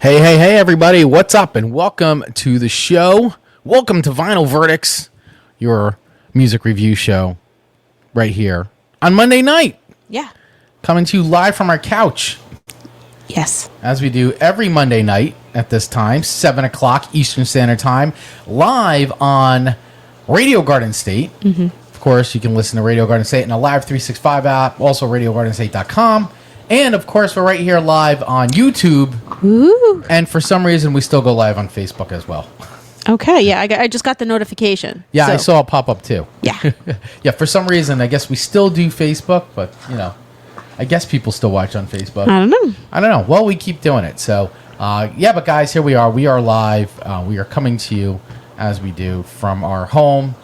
Hey, everybody. What's up? And welcome to the show. Welcome to Vinyl Verdicts, your music review show right here on Monday night. Yeah. Coming to you live from our couch. Yes. As we do every Monday night at this time, 7 o'clock Eastern Standard Time, live on Radio Garden State. Mm-hmm. Of course, you can listen to Radio Garden State in a Live 365 app, also radiogardenstate.com. And, of course, we're right here live on YouTube. Ooh. And for some reason, we still go live on Facebook as well. Okay, yeah, I just got the notification. Yeah, so. I saw it pop up too. Yeah. Yeah, for some reason, I guess we still do Facebook, but, I guess people still watch on Facebook. I don't know. Well, we keep doing it. So, but guys, here we are. We are live. We are coming to you, as we do, from our home,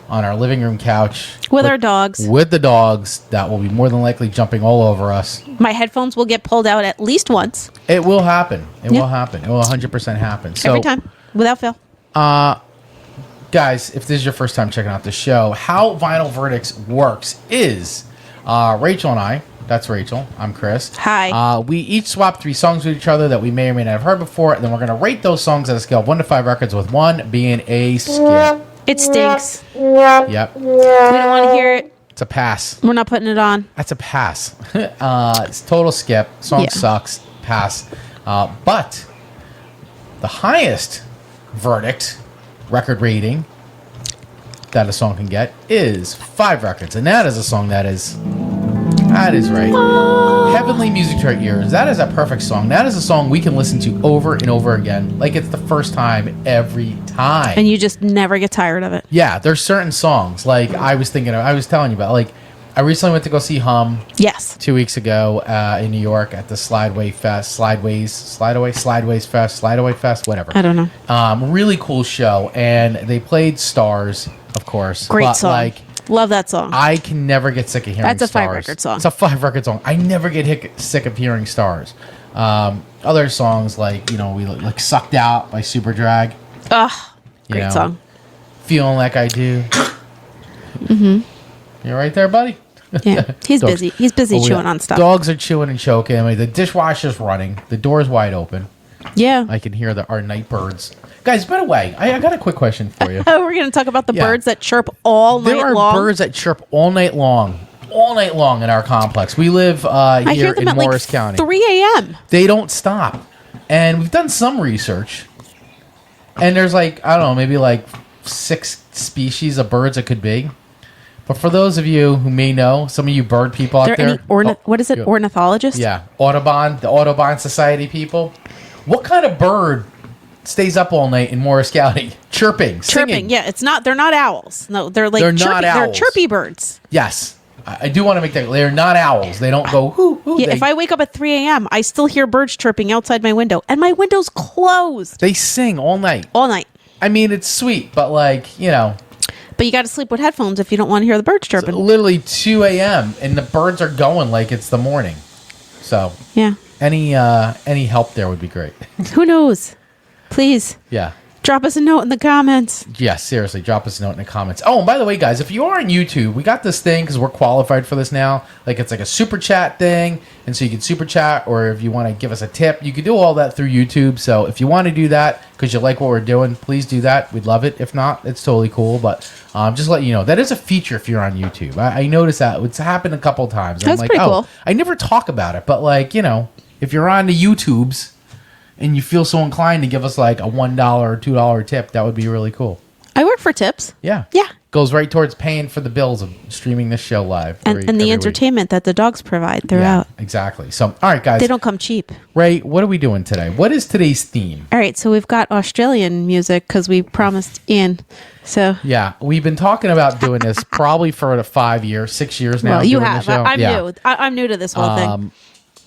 on our living room couch. With our dogs. With the dogs that will be more than likely jumping all over us. My headphones will get pulled out at least once. It will happen. It will happen. It will 100% happen. So, every time, without fail. Guys, if this is your first time checking out the show, how Vinyl Verdicts works is Rachel and I, that's Rachel, I'm Chris. Hi. We each swap 3 songs with each other that we may or may not have heard before, and then we're going to rate those songs at a scale of 1 to 5 records, with 1 being a skip. It stinks. Yep. We don't want to hear it. It's a pass. We're not putting it on. That's a pass. It's total skip. Song sucks. Pass. But the highest verdict, record rating, that a song can get is 5 records. And that is a song that is right. Heavenly music to our ears. That is a perfect song. That is a song we can listen to over and over again. Like it's the first time every time. And you just never get tired of it. Yeah, there's certain songs. Like I was telling you about, like I recently went to go see Hum. Yes. 2 weeks ago in New York at the Slideaway Fest, whatever. I don't know. Really cool show, and they played Stars, of course. Great song. Love that song. I can never get sick of hearing Stars. That's a 5-record song. It's a 5-record song. I never get sick of hearing Stars. Other songs like, we like Sucked Out by Super Drag. Ugh. Great song. Feeling Like I Do. Mm-hmm. You're right there, buddy. Yeah, he's busy. He's busy chewing on stuff. Dogs are chewing and choking. I mean, the dishwasher's running. The door's wide open. Yeah. I can hear our night birds. Guys, by the way, I got a quick question for you. We're going to talk about the birds that chirp all night long. There are birds that chirp all night long in our complex. We live here in Morris County. 3 a.m. They don't stop. And we've done some research. And there's maybe 6 species of birds it could be. But for those of you who may know, some of you bird people out there. What is it? Ornithologists? Yeah. the Audubon Society people. What kind of bird stays up all night in Morris County? Chirping, singing. Yeah. They're not owls. No, they're chirpy. They're chirpy birds. Yes. I do want to make that. They're not owls. They don't go, hoo, hoo. Yeah, if I wake up at 3 a.m., I still hear birds chirping outside my window. And my window's closed. They sing all night. All night. I mean, it's sweet, but But you got to sleep with headphones if you don't want to hear the birds chirping. It's literally 2 a.m. and the birds are going like it's the morning. So yeah, any help there would be great. Who knows? Please. Yeah. Drop us a note in the comments. Yeah, seriously, drop us a note in the comments. Oh, and by the way, guys, if you are on YouTube, we got this thing because we're qualified for this now. Like, it's like a super chat thing, and so you can super chat, or if you want to give us a tip, you can do all that through YouTube. So if you want to do that because you like what we're doing, please do that. We'd love it. If not, it's totally cool. But just let you know, that is a feature if you're on YouTube. I noticed that. It's happened a couple times. That's pretty cool. I never talk about it, but if you're on the YouTubes, and you feel so inclined to give us like a $1 or $2 tip, that would be really cool. I work for tips. Yeah. Yeah. Goes right towards paying for the bills of streaming this show live. And the entertainment that the dogs provide throughout. Yeah, exactly. So, all right, guys. They don't come cheap. Ray, what are we doing today? What is today's theme? All right, so we've got Australian music because we promised Ian. So yeah, we've been talking about doing this probably for 5 years, 6 years now. Well, you have. I'm new. I'm new to this whole thing.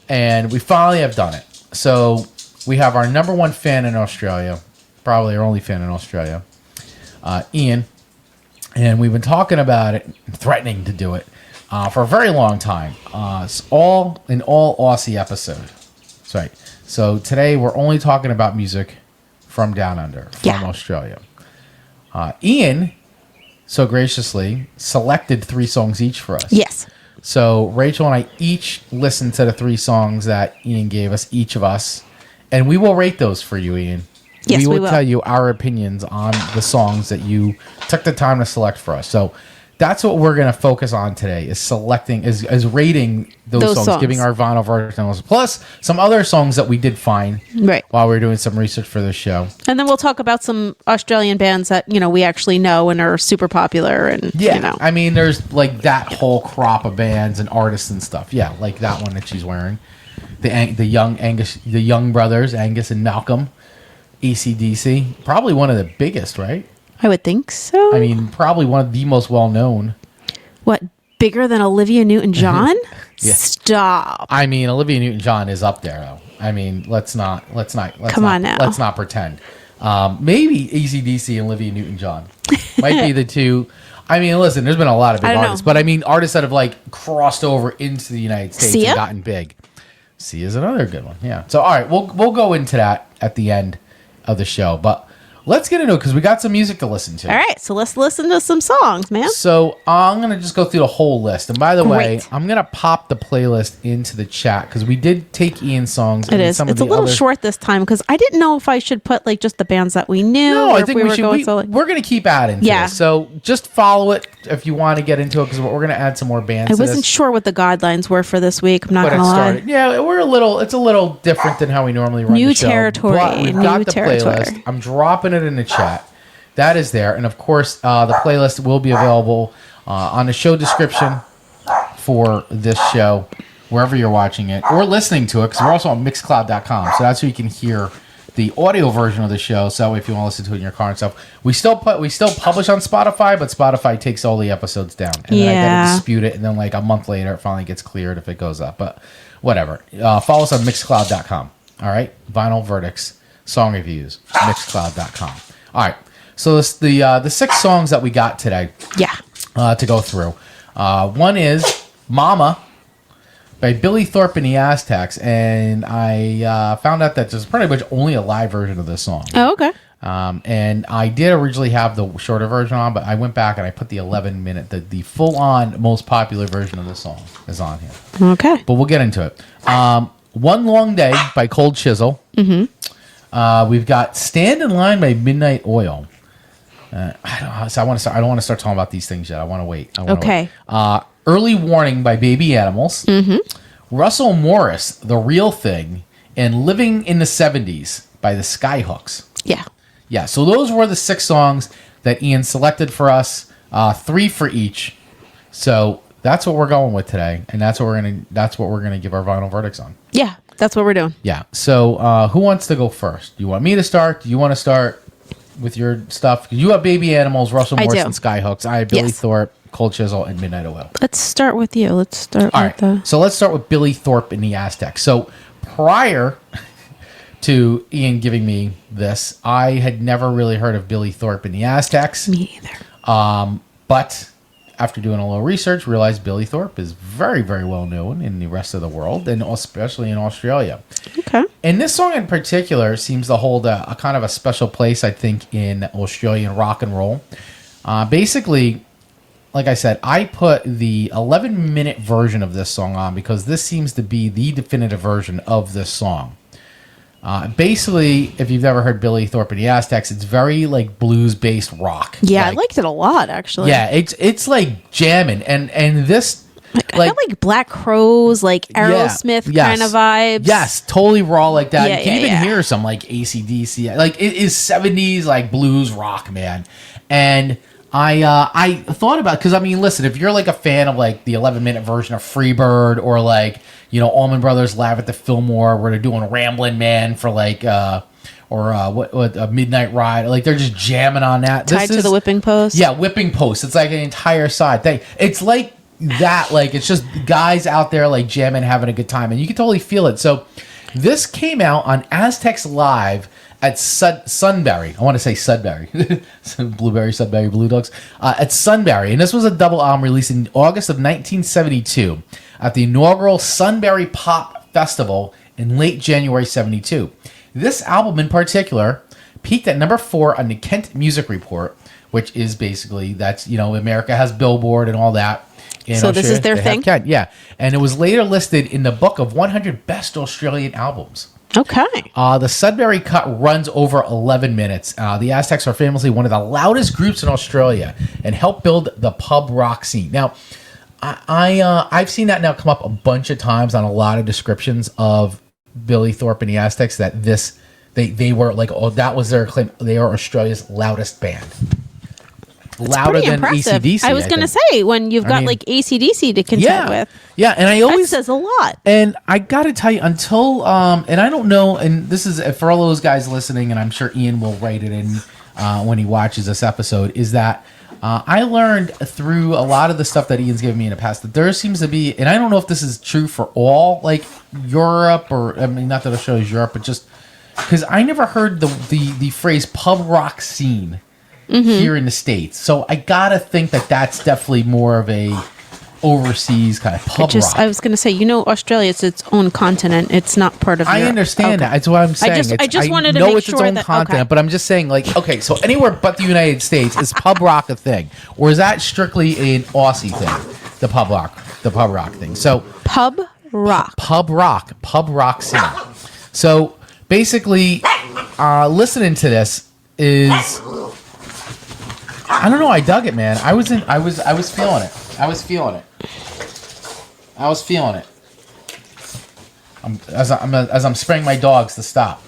And we finally have done it. So we have our number one fan in Australia, probably our only fan in Australia, Ian. And we've been talking about it, threatening to do it for a very long time. It's all Aussie episode. That's right. So today we're only talking about music from down under, from Australia. Ian so graciously selected 3 songs each for us. Yes. So Rachel and I each listened to the 3 songs that Ian gave us, each of us, And we will rate those for you, Ian. Yes, we we will will. tell you our opinions on the songs that you took the time to select for us. So that's what we're going to focus on today, is selecting, is rating those songs, giving our vinyl versions, plus some other songs that we did find Right. while we were doing some research for this show. And then we'll talk about some Australian bands that, we actually know and are super popular. And, Yeah, I mean, there's like that whole crop of bands and artists and stuff. Yeah, like that one that she's wearing. The young brothers, Angus and Malcolm, AC/DC, probably one of the biggest, right? I would think so. I mean, probably one of the most well-known. What, bigger than Olivia Newton-John? Yeah. Stop. I mean, Olivia Newton-John is up there, though. I mean, let's not pretend. Maybe AC/DC and Olivia Newton-John might be the two. I mean, listen, there's been a lot of big artists, but I mean, artists that have like crossed over into the United States Sia? and gotten big. Sia is another good one. Yeah. So, all right, we'll go into that at the end of the show, but let's get into it because we got some music to listen to. All right, so let's listen to some songs, man. So I'm going to just go through the whole list. And by the way, Great. I'm going to pop the playlist into the chat because we did take Ian's songs. It is. It's a little short this time because I didn't know if I should put like just the bands that we knew. No, or I if think we we were should. going so, We're going to keep adding to this. So just follow it if you want to get into it because we're going to add some more bands. I wasn't sure what the guidelines were for this week. I'm not going to lie. Yeah, it's a little different than how we normally run New the show. territory. But we've got the playlist. I'm dropping it in the chat. That is there. And, of course, the playlist will be available on the show description for this show, wherever you're watching it or listening to it, because we're also on Mixcloud.com. So that's where you can hear the audio version of the show. So if you want to listen to it in your car and stuff. We still publish on Spotify, but Spotify takes all the episodes down. And then I got to dispute it. And then, like, a month later, it finally gets cleared if it goes up. But whatever. Follow us on Mixcloud.com. All right? Vinyl verdicts, song reviews, Mixcloud.com. All right. So this, the 6 songs that we got today to go through. One is Mama by Billy Thorpe and the Aztecs. And I found out that there's pretty much only a live version of this song. Oh, okay. And I did originally have the shorter version on, but I went back and I put the 11-minute, the full-on most popular version of the song is on here. Okay. But we'll get into it. One Long Day by Cold Chisel. Mm-hmm. We've got Stand in Line by Midnight Oil. I don't want to start talking about these things yet. I want to wait. Okay. Early Warning by Baby Animals. Mm-hmm. Russell Morris, The Real Thing, and Living in the 70s by the Skyhooks. Yeah. Yeah. So those were the 6 songs that Ian selected for us. 3 for each. So that's what we're going with today, and that's what we're gonna give our vinyl verdicts on. Yeah. That's what we're doing. Yeah. So who wants to go first? Do you want me to start? Do you want to start with your stuff? You have Baby Animals, Russell Morris, and Skyhooks. I have Billy Thorpe, Cold Chisel, and Midnight Oil. Let's start with you. Let's start All with right. So let's start with Billy Thorpe and the Aztecs. So prior to Ian giving me this, I had never really heard of Billy Thorpe and the Aztecs. Me either. But after doing a little research, realized Billy Thorpe is very, very well known in the rest of the world, and especially in Australia. Okay. And this song in particular seems to hold a kind of a special place, I think, in Australian rock and roll. Basically, like I said, I put the 11-minute version of this song on because this seems to be the definitive version of this song. Basically, if you've ever heard Billy Thorpe and the Aztecs, it's very like blues-based rock. Yeah, I liked it a lot, actually. Yeah, it's like jamming, and this I got like Black Crowes, like Aerosmith kind of vibes. Yes, totally raw like that. Yeah, you can even hear some like AC/DC. Like it is 70s like blues rock, man. And I thought about, because I mean, listen, if you're like a fan of like the 11-minute version of Freebird, or like, you know, Allman Brothers Live at the Fillmore where they're doing Ramblin' Man for like what a Midnight Ride, like they're just jamming on that. Tied to the Whipping Post. Yeah, Whipping Post. It's like an entire side thing. It's like that, like it's just guys out there like jamming, having a good time, and you can totally feel it. So this came out on Aztecs Live at Sunbury. I want to say Sudbury. Blueberry, Sudbury, Blue Dogs. At Sunbury. And this was a double album released in August of 1972 at the inaugural Sunbury Pop Festival in late January 72. This album in particular peaked at number 4 on the Kent Music Report, which is basically, that's, you know, America has Billboard and all that. So this is their thing? Yeah. And it was later listed in the book of 100 best Australian albums. Okay. The Sudbury Cut runs over 11 minutes. The Aztecs are famously one of the loudest groups in Australia and helped build the pub rock scene. Now, I've seen that now come up a bunch of times on a lot of descriptions of Billy Thorpe and the Aztecs, that they were like, oh, that was their claim. They are Australia's loudest band. Louder than impressive. AC/DC. I was going to say, when you've got like AC/DC to contend with. Yeah, and I always... That says a lot. And I got to tell you, until... and I don't know, and this is for all those guys listening, and I'm sure Ian will write it in when he watches this episode, is that I learned through a lot of the stuff that Ian's given me in the past that there seems to be... And I don't know if this is true for all, like, Europe, or... I mean, not that Australia's Europe, but just... Because I never heard the phrase pub rock scene here in the States. So I gotta think that that's definitely more of a overseas kind of pub rock. I was going to say, Australia is its own continent. It's not part of Europe. I understand that. That's what I'm saying. I just wanted to know make it's sure its own continent, okay. but I'm just saying, like, okay, so anywhere but the United States, is pub rock a thing? Or is that strictly an Aussie thing? The pub rock thing. So pub rock scene. So basically, listening to this is... I don't know. I dug it, man. I was feeling it. I was feeling it. As I'm spraying my dogs to stop.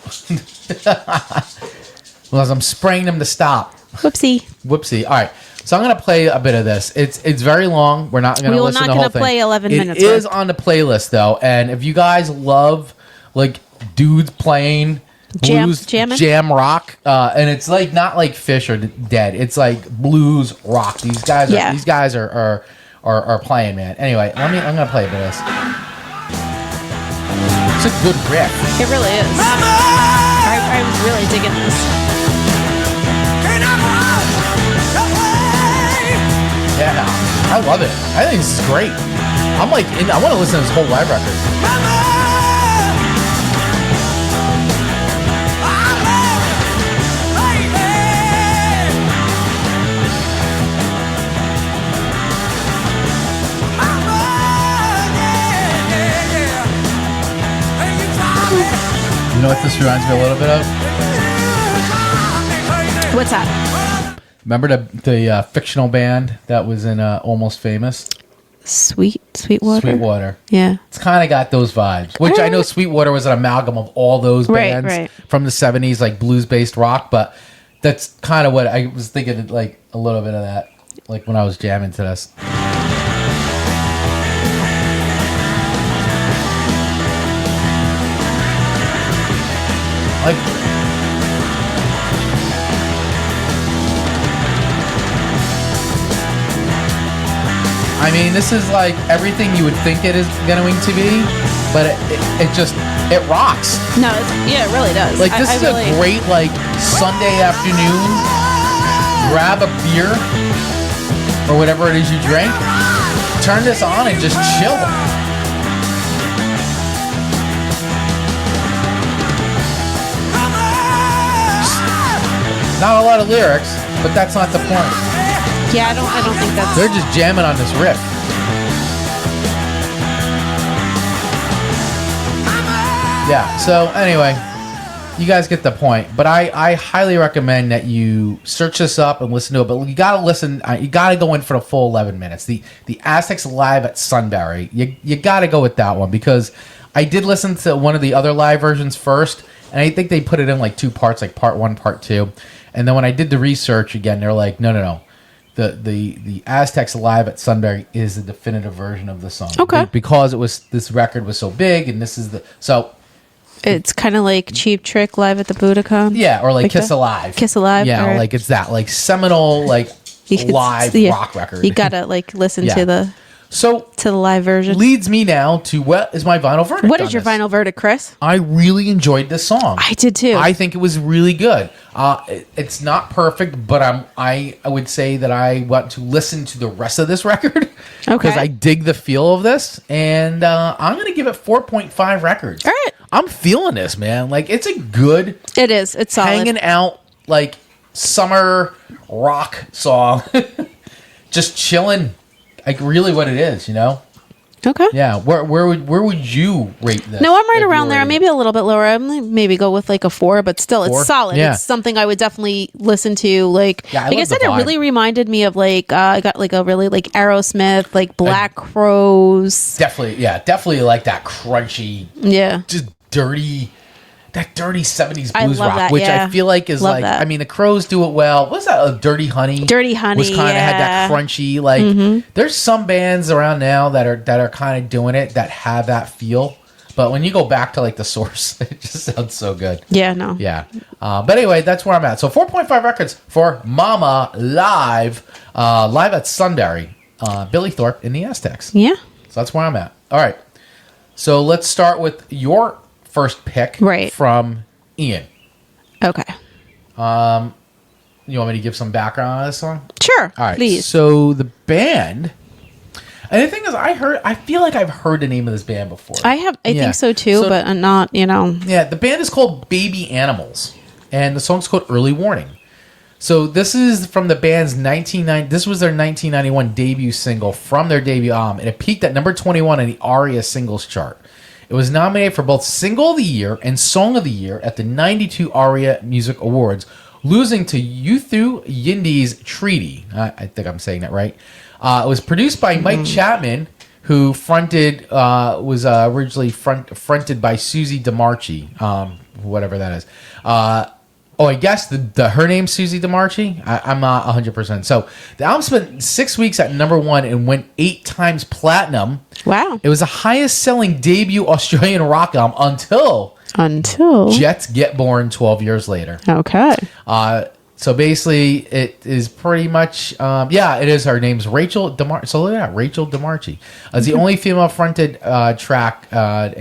Well, as I'm spraying them to stop. Whoopsie. All right. So I'm gonna play a bit of this. It's very long. We're not gonna listen to the whole thing. Play 11 minutes. It is on the playlist though, and if you guys love like dudes playing blues, jam rock, and it's like not like Fish or Dead. It's like blues rock. These guys are playing, man. Anyway, I'm gonna play a bit of this. It's a good riff. It really is. I was really digging this. Yeah, I love it. I think this is great. I'm like, I want to listen to this whole live record. You know what this reminds me a little bit of? What's that? Remember the fictional band that was in Almost Famous? Sweetwater. Sweetwater. Yeah. It's kind of got those vibes. Which I know Sweetwater was an amalgam of all those bands from the 70s, like blues-based rock, but that's kind of what I was thinking, like a little bit of that, like when I was jamming to this. Like, I mean, this is like everything you would think it is going to be, but it rocks. No, it really does. Like, this is a great, like, Sunday afternoon, grab a beer, or whatever it is you drink, turn this on and just chill. Not a lot of lyrics, but that's not the point. Yeah, I don't think that's... They're just jamming on this riff. Yeah, so anyway, you guys get the point. But I highly recommend that you search this up and listen to it. But you gotta listen, you gotta go in for the full 11 minutes. The Aztecs Live at Sunbury. You gotta go with that one, because I did listen to one of the other live versions first, and I think they put it in like two parts, like part 1, part 2. And then when I did the research again, they're like, no. The Aztecs Live at Sunbury is the definitive version of the song. Okay. Because this record was so big, and this is it's kind of like Cheap Trick Live at the Budokan. Yeah, or like Kiss Alive. Kiss Alive. Yeah, right. like it's that like seminal like live rock record. You gotta like listen to the live version. Leads me now to what is my vinyl verdict. What is your vinyl verdict, Chris? I really enjoyed this song. I did too. I think it was really good. It's not perfect, but I would say that I want to listen to the rest of this record because I dig the feel of this, and I'm gonna give it 4.5 records. All right, I'm feeling this, man. Like, it's a good. It is. It's solid. Hanging out like summer rock song, just chilling. Like, really, what it is, you know. Okay. Yeah. Where would you rate this? No, I'm right if you around there. rated Maybe a little bit lower. Maybe go with like a 4, but still, 4? it's solid. Yeah. It's something I would definitely listen to. Like, Yeah, I like I love the said, it vibe. really reminded me of like I got like a really like Aerosmith, like Black Crows. Definitely like that crunchy, Yeah. just dirty. That dirty 70s I blues love rock, that, which yeah. I feel like is Love like, that. I mean, the Crows do it well. What's that? Dirty Honey. Dirty Honey, was kind of had that yeah. crunchy. Like, there's some bands around now that are kind of doing it that have that feel. But when you go back to like the source, it just sounds so good. Yeah, no. Yeah. But anyway, that's where I'm at. So 4.5 records for Mama live at Sunbury. Billy Thorpe in the Aztecs. Yeah. So that's where I'm at. All right. So let's start with your first pick Right. from Ian. Okay. You want me to give some background on this song? Sure. All right. Please. So the band, and the thing is, I feel like I've heard the name of this band before. I Yeah. think so too, but I'm not, Yeah, the band is called Baby Animals, and the song's called Early Warning. So this is from the band's 1990. This was their 1991 debut single from their debut album, and it peaked at number 21 on the ARIA Singles Chart. It was nominated for both Single of the Year and Song of the Year at the 92 ARIA Music Awards, losing to Yuthu Yindi's Treaty. I think I'm saying that right. It was produced by Mike Chapman, who was originally fronted by Susie DeMarchi, whatever that is. I guess her name's Susie DeMarchi. I'm not 100%. So the album spent 6 weeks at number 1 and went 8 times platinum. Wow. It was the highest selling debut Australian rock album until Jets Get Born 12 years later. Okay. So basically, it is pretty much, it is. Her name's Rachel DeMarchi. So look at that, Rachel DeMarchi. It's the only female-fronted track, her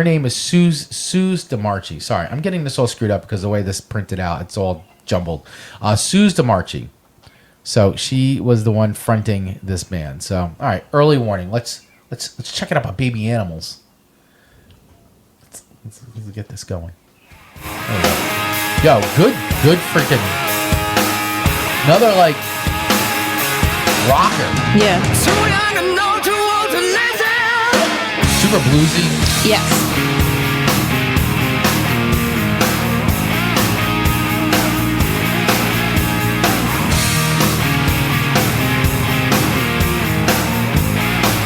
name is Suze DeMarchi. Sorry, I'm getting this all screwed up because the way this printed out, it's all jumbled. Suze DeMarchi. So she was the one fronting this band. So all right, Early Warning. Let's check it out by Baby Animals. Let's get this going. There we go. Yo, good freaking another like rocker. Yeah. Super bluesy. Yes.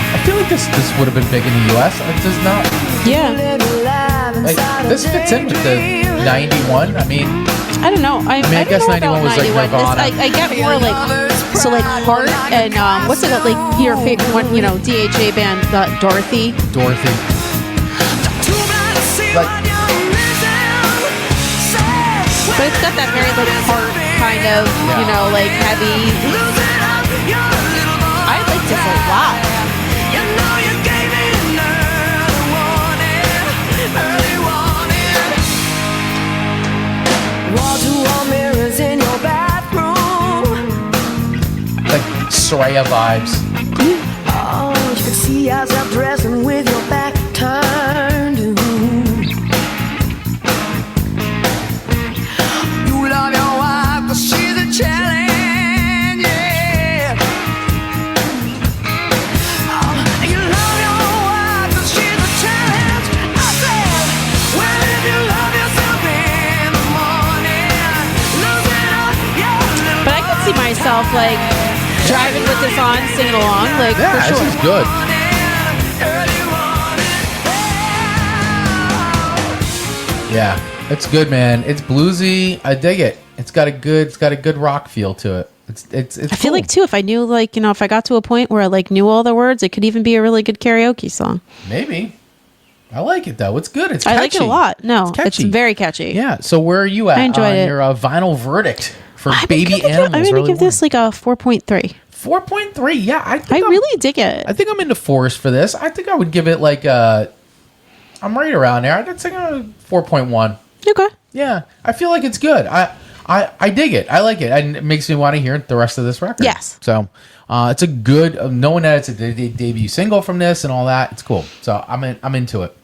I feel like this would have been big in the US. It does not. Yeah. Like, this fits in with the 91. I mean, I don't know. I guess don't know 91 was like 91. Nirvana. I get more like Heart and what's it like your favorite one? DHA band Dorothy. Like, But it's got that very like Heart kind of like heavy. I like this a lot. like Soraya vibes. Oh, you can see yourself dressing with your back turned. You love your wife, but she's a challenge, yeah. Oh, you love your wife, but she's a challenge. I said, well, if you love yourself in the morning, losing up your little. But I could see myself like driving with this on, singing along, like Yeah, for sure. this is good. Yeah, it's good, man. It's bluesy. I dig it. It's got a good rock feel to it. It's I feel like too, if I knew like if I got to a point where I like knew all the words, it could even be a really good karaoke song. Maybe. I like it though. It's good. It's catchy. I like it a lot. No, it's catchy. it's very catchy. Yeah. So where are you at I enjoyed on it. your vinyl verdict for I'm Baby Animals? I'm gonna Early give this like a 4.3. 4.3. Yeah, I really dig it. I think I'm into 4s for this. I think I would give it like I'm right around there. I'd say 4.1. Okay. Yeah, I feel like it's good. I dig it. I like it, and it makes me want to hear the rest of this record. Yes. So it's a good. Knowing that it's a debut single from this and all that, it's cool. So I'm into it.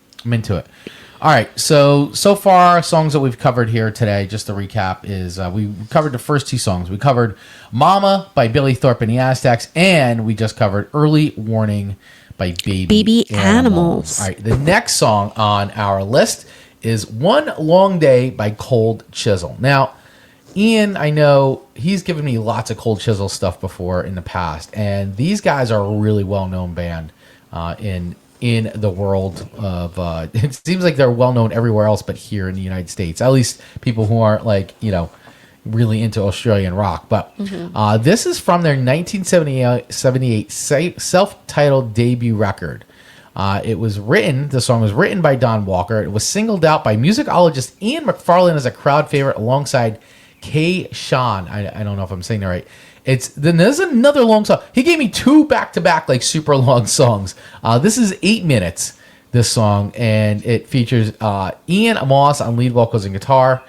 All right, so far songs that we've covered here today, just to recap, is we covered the first two songs. We covered "Mama" by Billy Thorpe and the Aztecs, and we just covered "Early Warning" by Baby Animals. All right, the next song on our list is "One Long Day" by Cold Chisel. Now, Ian, I know he's given me lots of Cold Chisel stuff before in the past, and these guys are a really well-known band in the world of it seems like they're well known everywhere else but here in the United States, at least people who aren't like really into Australian rock. But this is from their 1978 self-titled debut record. The song was written by Don Walker. It was singled out by musicologist Ian McFarlane as a crowd favorite alongside Kay Sean. I don't know if I'm saying that right. Then there's another long song. He gave me two back-to-back, like, super long songs. This is 8 minutes, this song, and it features Ian Amos on lead vocals and guitar,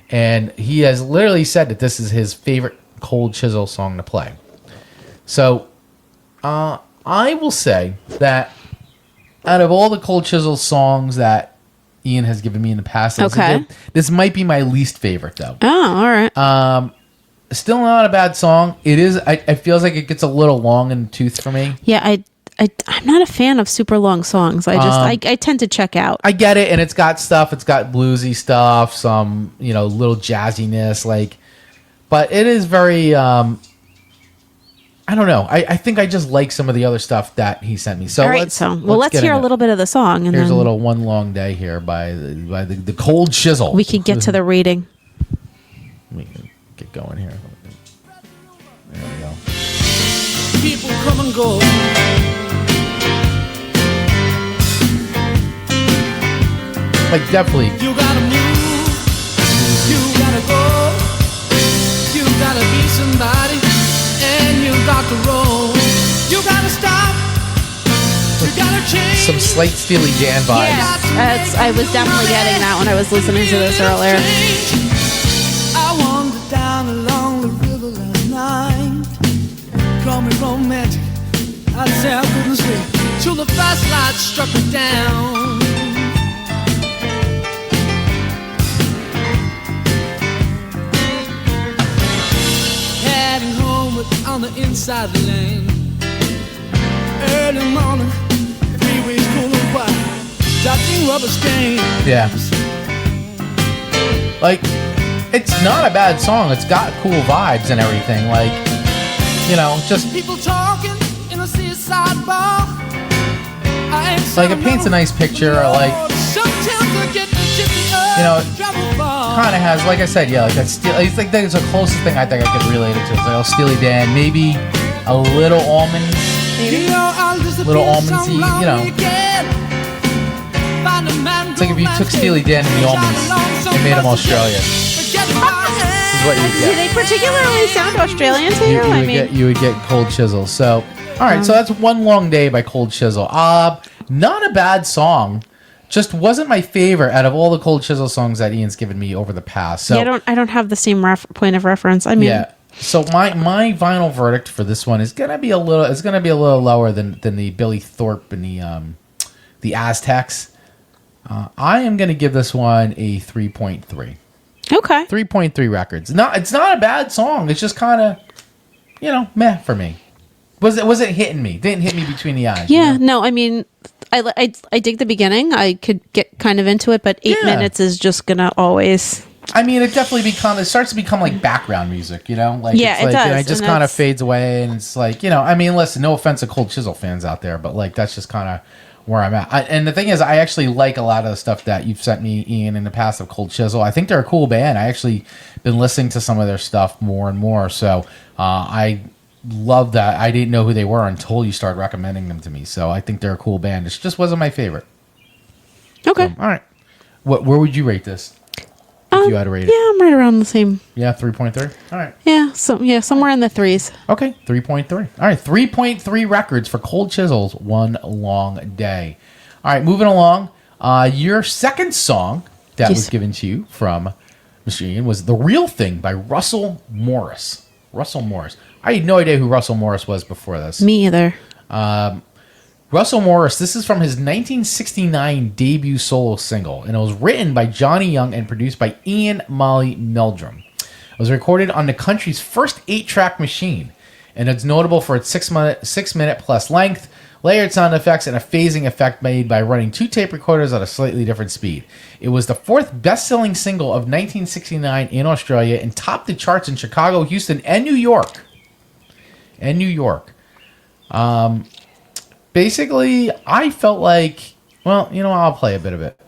and he has literally said that this is his favorite Cold Chisel song to play. So, I will say that out of all the Cold Chisel songs that Ian has given me in the past, this might be my least favorite, though. Oh, all right. Still not a bad song. It is. It feels like it gets a little long in the tooth for me. Yeah, I'm not a fan of super long songs. I tend to check out. I get it, and it's got stuff. It's got bluesy stuff, some little jazziness, but it is very. I don't know. I think I just like some of the other stuff that he sent me. So all right, let's hear a little bit of the song. And here's then a little "One Long Day" here by the Cold Chisel. We could get to the reading. We can get going here. There we go. People come and go. Definitely. You gotta move. You gotta go. You gotta be somebody, and you got to roll. You gotta stop. You gotta change. Some slight Steely Dan vibes. Yeah, I was definitely getting that when I was listening to this earlier. I wandered down along the river last night. Call me romantic. I'd say I couldn't sleep till the fast light struck me down. Heading home on the inside lane. Early morning, freeways full of white, dodging rubber stains. Yeah. It's not a bad song. It's got cool vibes and everything. Just people talking in a seaside bar. It paints a nice picture. Kind of has, like I said, it's like that's the closest thing I think I could relate it to. It's like Steely Dan, maybe a little almond, little almondsy. It's like if you took Steely Dan and the almonds and made them Australian. This is what you get. Do they particularly sound Australian to you? You would get Cold Chisel. So, all right. So that's "One Long Day" by Cold Chisel. Not a bad song. Just wasn't my favorite out of all the Cold Chisel songs that Ian's given me over the past. So yeah, I don't have the same point of reference. Yeah. So my final verdict for this one is gonna be a little lower than the Billy Thorpe and the Aztecs. I am gonna give this one a 3.3. Okay. 3.3 records. It's not a bad song. It's just kind of, meh for me. Wasn't hitting me. Didn't hit me between the eyes. Yeah. No. I mean, I dig the beginning. I could get kind of into it, but 8 minutes is just gonna always. I mean, it definitely starts to become like background music. It does. It just kind of fades away, and it's like I mean, listen, no offense to Cold Chisel fans out there, but that's just kind of where I'm at. And the thing is, I actually like a lot of the stuff that you've sent me, Ian, in the past of Cold Chisel. I think they're a cool band. I actually been listening to some of their stuff more and more. So I love that. I didn't know who they were until you started recommending them to me. So I think they're a cool band. It just wasn't my favorite. Okay. All right. Where would you rate this? If you had to rate it? Yeah, I'm right around the same. Yeah, 3.3. All right. Yeah, somewhere in the threes. Okay, 3.3. All right, 3.3 records for Cold Chisel's "One Long Day." All right, moving along. Your second song that was given to you from Mr. Ian was "The Real Thing" by Russell Morris. Russell Morris. I had no idea who Russell Morris was before this. Me either. Russell Morris, this is from his 1969 debut solo single, and it was written by Johnny Young and produced by Ian Molly Meldrum. It was recorded on the country's first 8-track machine, and it's notable for its 6-minute plus length, layered sound effects, and a phasing effect made by running 2 tape recorders at a slightly different speed. It was the 4th best-selling single of 1969 in Australia and topped the charts in Chicago, Houston, and New York. Basically, I felt like, well, I'll play a bit of it.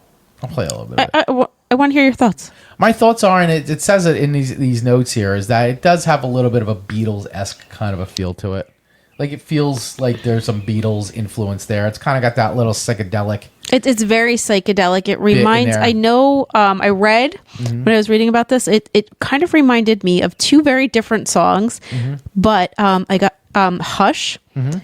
I'll play a little bit of it. I want to hear your thoughts. My thoughts are, and it says it in these notes here, is that it does have a little bit of a Beatles-esque kind of a feel to it. Like, it feels like there's some Beatles influence there. It's kind of got that little psychedelic. It's very psychedelic. It reminds, I know, I read when I was reading about this, it kind of reminded me of 2 very different songs, but I got Hush. Hush.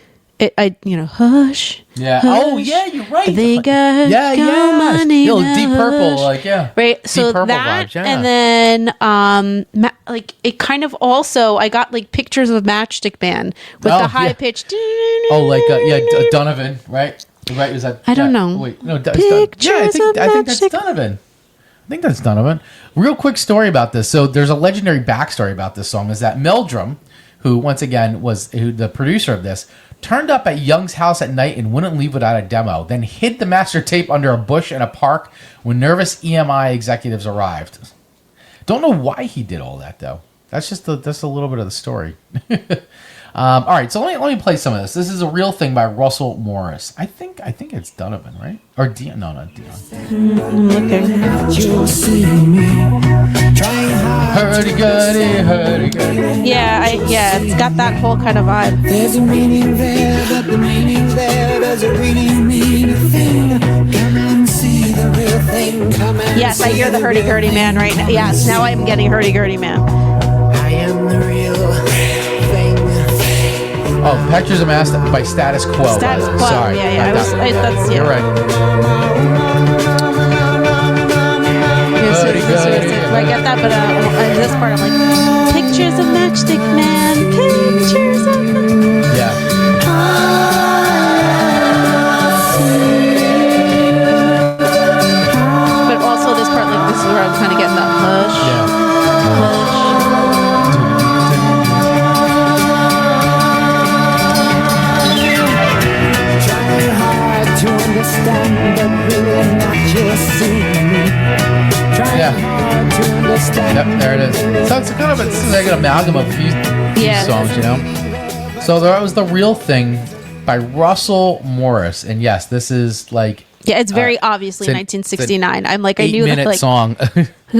Yeah. Hush, oh, yeah, you're right. I think I got money Deep Purple, right. Deep So Purple that, vibes, yeah. and then, it kind of also, I got like pictures of Matchstick Man with the high pitched. Oh, Donovan, right? Right? Is that? I don't know. Wait, no, Pictures I think that's Matchstick. Donovan. I think that's Donovan. Real quick story about this. So there's a legendary backstory about this song. Is that Meldrum, who once again was the producer of this, turned up at Young's house at night and wouldn't leave without a demo, then hid the master tape under a bush in a park when nervous EMI executives arrived. Don't know why he did all that, though. That's just a little bit of the story. All right, so let me play some of this. This is a real thing by Russell Morris. I think it's Donovan, right? Or Dion? No, not Dion. I'm looking. Hurdy-gurdy. Yeah, it's got that whole kind of vibe. There's a meaning there, but the meaning there doesn't really mean a thing. Come and see the real thing. Come and Yes, I hear the hurdy-gurdy man right now. Yes, now I'm getting hurdy-gurdy man. I am the real thing. Oh, Pictures of Master by Status Quo. Status Quo. Sorry. Yeah. That's yeah. You're right. I get that, but this part I'm like, pictures of Matchstick Man, pictures of. Yeah. But also this part, like, this is where I'm kind of getting that hush. Yeah. Hush. Trying hard to understand, but really not just seeing me. Yeah. Yep, there it is. So it's kind of like an amalgam of these songs, So that was The Real Thing by Russell Morris. And yes, this is like... Yeah, it's very obviously 1969. I'm like, I knew that. Like, song.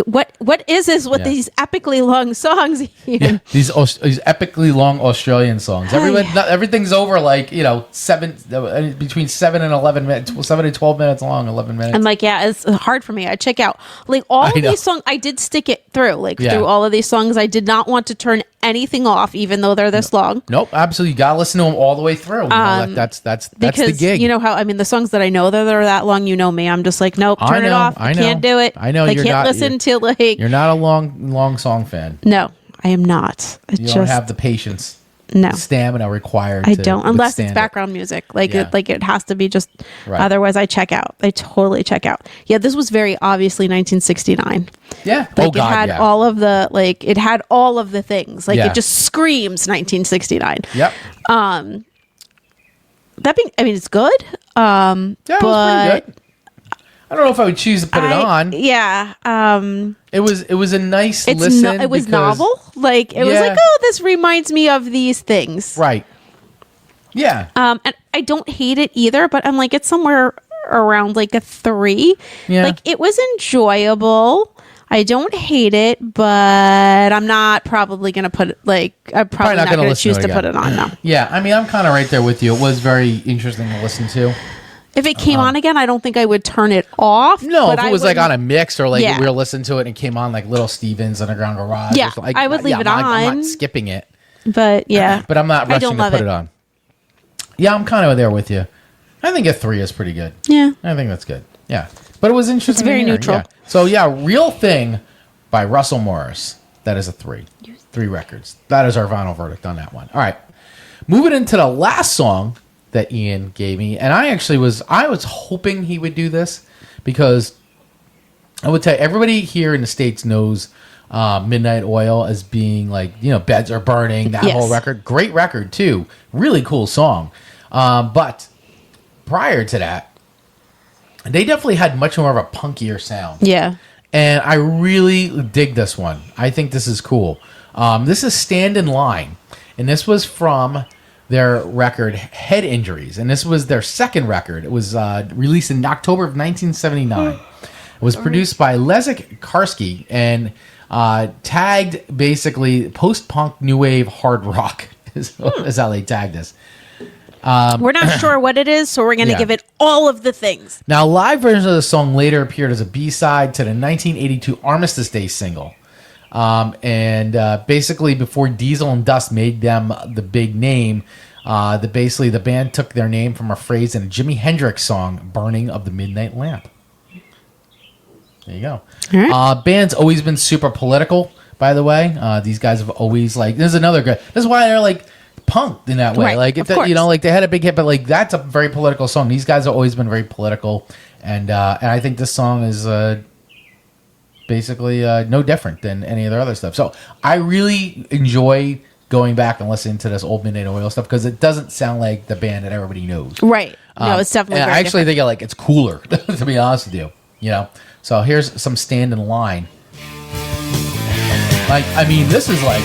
what is this with these epically long songs? Yeah, these epically long Australian songs. Everything's over like between 7 and 11 minutes, 7 to 12 minutes long, 11 minutes. I'm like, yeah, it's hard for me. I check out like all of these songs. I did stick it through, through all of these songs. I did not want to turn anything off, even though they're this long. Nope, absolutely. You gotta listen to them all the way through. That's because, the gig. You know how the songs that I know that are that long. You know me. I'm just like, nope, turn it off. I can't do it. I know I can't listen to like. You're not a long song fan. No, I am not. You don't have the patience. No stamina required. I don't, unless it's background music. It has to be just. Right. Otherwise, I check out. I totally check out. Yeah, this was very obviously 1969. Yeah, it had all of the it had all of the things. It just screams 1969. Yep. That being, it's good. Yeah, it was pretty good. I don't know if I would choose to put it on. Yeah. It was a nice listen. It was novel. It was like, oh, this reminds me of these things. Right. Yeah. And I don't hate it either, but I'm like, it's somewhere around like a 3. Yeah. It was enjoyable. I don't hate it, but I'm not probably going to put it, I'm probably not going to choose to put it on now. Yeah. I'm kind of right there with you. It was very interesting to listen to. If it came on again, I don't think I would turn it off. No, if it was on a mix or we were listening to it and it came on like Little Steven's Underground Garage. Yeah, I would leave it on. I'm not skipping it. But yeah. But I'm not rushing to put it on. Yeah, I'm kind of there with you. I think a 3 is pretty good. Yeah. I think that's good. Yeah. But it was interesting. It's very neutral. Yeah. So Real Thing by Russell Morris. That is a 3. 3 records. That is our final verdict on that one. All right. Moving into the last song that Ian gave me, and I was hoping he would do this because I would tell you, everybody here in the States knows Midnight Oil as being like, you know, Beds Are Burning, that whole record. Great record, too. Really cool song. But prior to that, they definitely had much more of a punkier sound. Yeah. And I really dig this one. I think this is cool. This is Stand in Line. And this was from their record Head Injuries. And this was their second record. It was released in October of 1979. It was produced by Leszek Karski and tagged basically post-punk new wave hard rock is how they tagged this. We're not sure what it is, so we're going to give it all of the things. Now, live versions of the song later appeared as a B-side to the 1982 Armistice Day single. Basically, before Diesel and Dust made them the big name, the band took their name from a phrase in a Jimi Hendrix song, Burning of the Midnight Lamp. There you go. Right. Band's always been super political, by the way. These guys have always, like, this is another good, this is why they're, like, punked in that way. Right, like, you know, like, they had a big hit, but, like, that's a very political song. These guys have always been very political, and I think this song is basically no different than any of their other stuff. So I really enjoy going back and listening to this old Midnight Oil stuff because it doesn't sound like the band that everybody knows. Right. No, it's definitely and very I actually different. think it's cooler, to be honest with you. You know? So here's some Stand in Line. Like, I mean, this is like...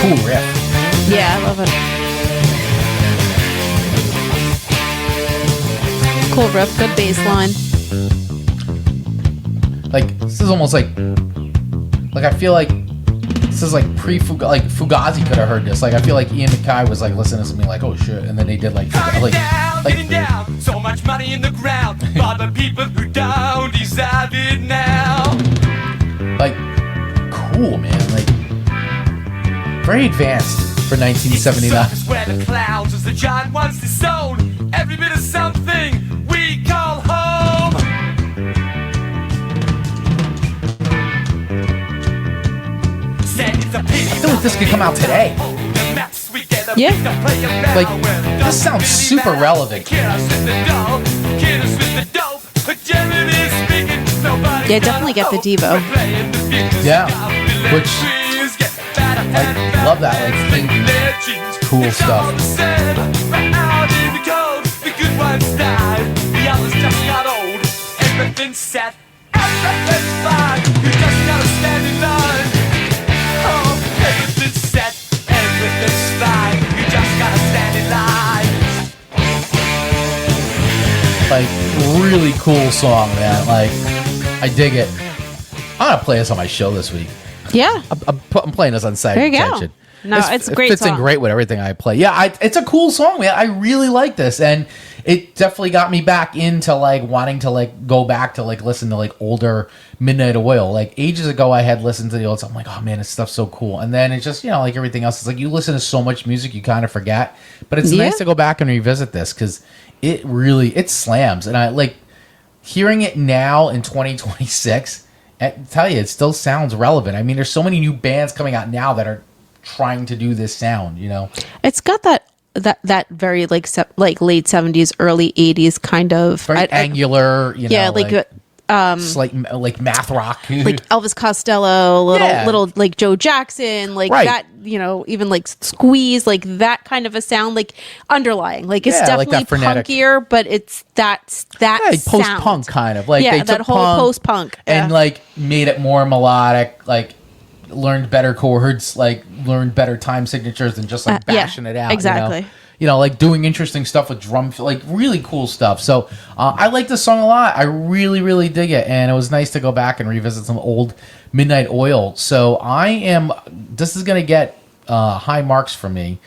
cool riff. Yeah, I love it. Cool riff, good bass line. Like, this is almost like I feel like this is like Fugazi could have heard this. Like, I feel like Ian MacKaye was like listening to me like, oh shit, and then they did like down, so much money in the ground, by the people who don't deserve it now. Like, cool, man. Like, very advanced for 1979. Where the clouds as the giant once disowned every bit of something we call home. I feel like this could come out today. Yeah. Like, this sounds super relevant. Yeah, definitely get the Devo. Yeah. Which, I love that. Like, cool stuff. Everything's set, everything's fine. You just gotta stand in line. Oh, everything's set, everything's fine. You just gotta stand in line. Like, really cool song, man. Like, I dig it. I'm gonna play this on my show this week. Yeah. I'm playing this on Side There you Attention. go. No, it's a great fits song. in great with everything I play. Yeah, it's a cool song, man. I really like this, and it definitely got me back into like wanting to like go back to like listen to like older Midnight Oil. Like ages ago, I had listened to the old stuff. I'm like, oh man, this stuff's so cool. And then it's just, you know, like everything else, it's like you listen to so much music, you kind of forget. But it's nice to go back and revisit this because it slams, and I like hearing it now in 2026. I tell you, it still sounds relevant. I mean, there's so many new bands coming out now that are trying to do this sound, you know. It's got that very like late 70s, early 80s kind of very angular, you know. Yeah, like slight like math rock, like Elvis Costello, little like Joe Jackson, like that, you know, even like Squeeze, like that kind of a sound, like underlying, like it's definitely like punkier, but it's that like post punk kind of like they that took whole punk post punk and like made it more melodic, like learned better chords, like learned better time signatures than just like bashing it out. Exactly. You know, like doing interesting stuff with drum, like really cool stuff. So I like this song a lot. I really, really dig it. And it was nice to go back and revisit some old Midnight Oil. So this is going to get high marks from me.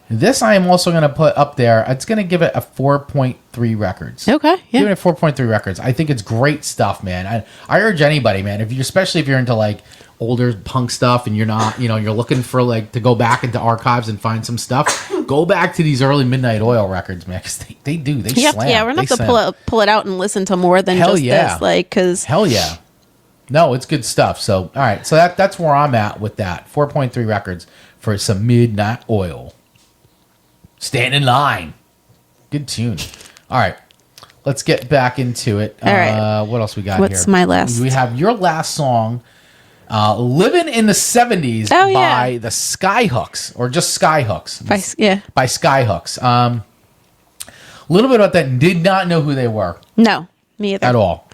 This I am also going to put up there. It's going to give it a 4.3 records. Okay. Yeah. Give it a 4.3 records. I think it's great stuff, man. I urge anybody, man, especially if you're into like older punk stuff and you're not, you know, you're looking for like to go back into archives and find some stuff. Go back to these early Midnight Oil records, man, because they do. They slam. Yeah, we're going to have to pull it out and listen to more than just this. Like, because... Hell yeah. No, it's good stuff. So, all right. So that's where I'm at with that. 4.3 records for some Midnight Oil. Stand in line. Good tune. All right. Let's get back into it. All right. What else we got What's here? my last? We have your last song, Living in the 70s by the Skyhooks, or just Skyhooks. By Skyhooks. A little bit about that. Did not know who they were. No, me either. At all.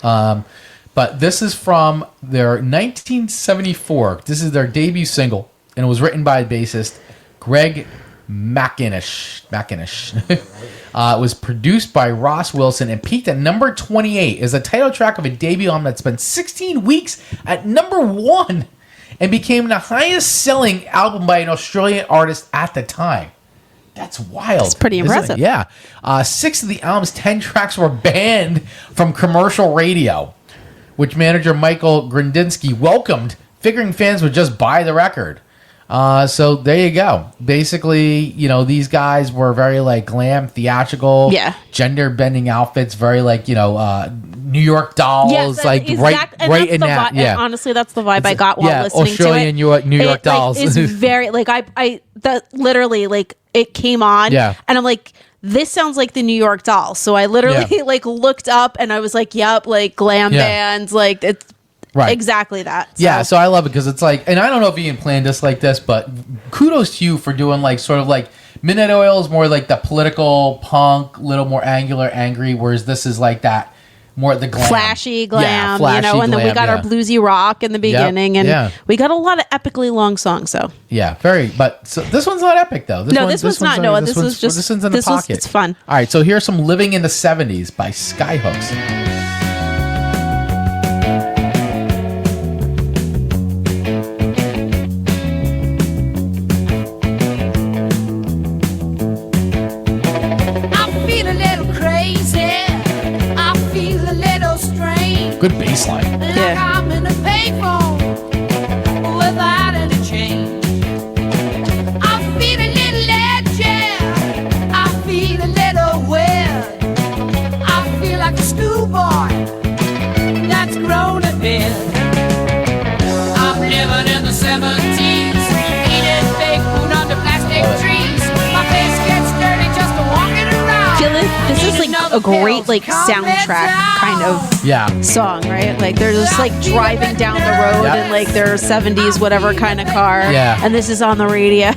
But this is from their 1974. This is their debut single, and it was written by bassist Greg McInish. It was produced by Ross Wilson and peaked at number 28 as the title track of a debut album that spent 16 weeks at number 1 and became the highest selling album by an Australian artist at the time. That's wild. It's pretty impressive. Yeah. 6 of the album's 10 tracks were banned from commercial radio, which manager Michael Grindinsky welcomed, figuring fans would just buy the record. So there you go. Basically, these guys were very like glam, theatrical, gender bending outfits, very like, New York Dolls, right in that. And honestly, that's the vibe I got while listening Australian to it. New York Dolls. It's very like that literally like it came on and I'm like, this sounds like the New York Dolls. So I literally like looked up and I was like, yep, like glam bands, like it's exactly that. So. Yeah, so I love it because it's like, and I don't know if Ian planned this like this, but kudos to you for doing like sort of like Midnight Oil is more like the political punk, little more angular, angry, whereas this is like that more the glam. Flashy glam, and then we got our bluesy rock in the beginning, and we got a lot of epically long songs, so. Yeah, but so this one's not epic, though. This one's not, Noah. This one's in the pocket. It's fun. All right, so here's some Living in the 70s by Skyhooks. Good bass line. Yeah. Like I'm in a payphone without any change. I feel a little legend. I feel a little weird. I feel like a schoolboy that's grown a bit. I'm living in the 70s, eating fake food under plastic trees. My face gets dirty just walking around. I feel like this is like a great like soundtrack kind of song, right? Like they're just like driving down the road in like their 70s whatever kind of car, and this is on the radio.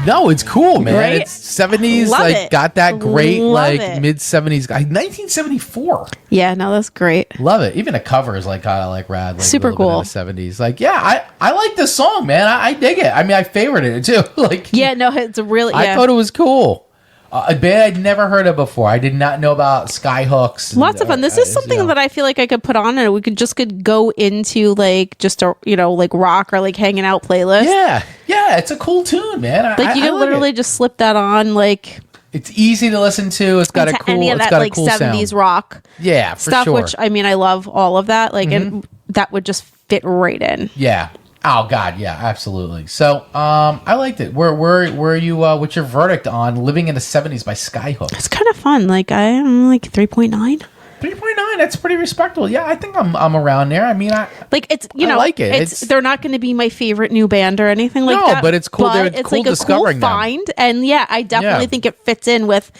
No, it's cool, man. Right? It's 70s, Love like it. got that great Love like it. mid 70s guy. 1974. Yeah, no, that's great. Love it. Even the cover is like kind of like rad, like super cool. In the 70s. Like, yeah, I like this song, man. I dig it. I mean, I favorited it too. Like, yeah, no, it's a really. I thought it was cool. A band I'd never heard of before. I did not know about Skyhooks. Lots of fun. This is something that I feel like I could put on and we could go into like just a like rock or like hanging out playlist. Yeah, it's a cool tune, man. Like you can literally just slip that on. Like it's easy to listen to. It's got a cool. Any of that like cool 70s sound. rock. Yeah, for stuff. sure. Which I mean, I love all of that. Like and that would just fit right in. Yeah. Oh God, yeah, absolutely. So, I liked it. Where you? What's your verdict on Living in the 70s by Skyhooks? It's kind of fun. Like I'm like 3.9. 3.9. That's pretty respectable. Yeah, I think I'm around there. I mean, it's I like it. They're not going to be my favorite new band or anything like that. No, but it's cool. But it's cool like discovering a cool find, and I definitely think it fits in with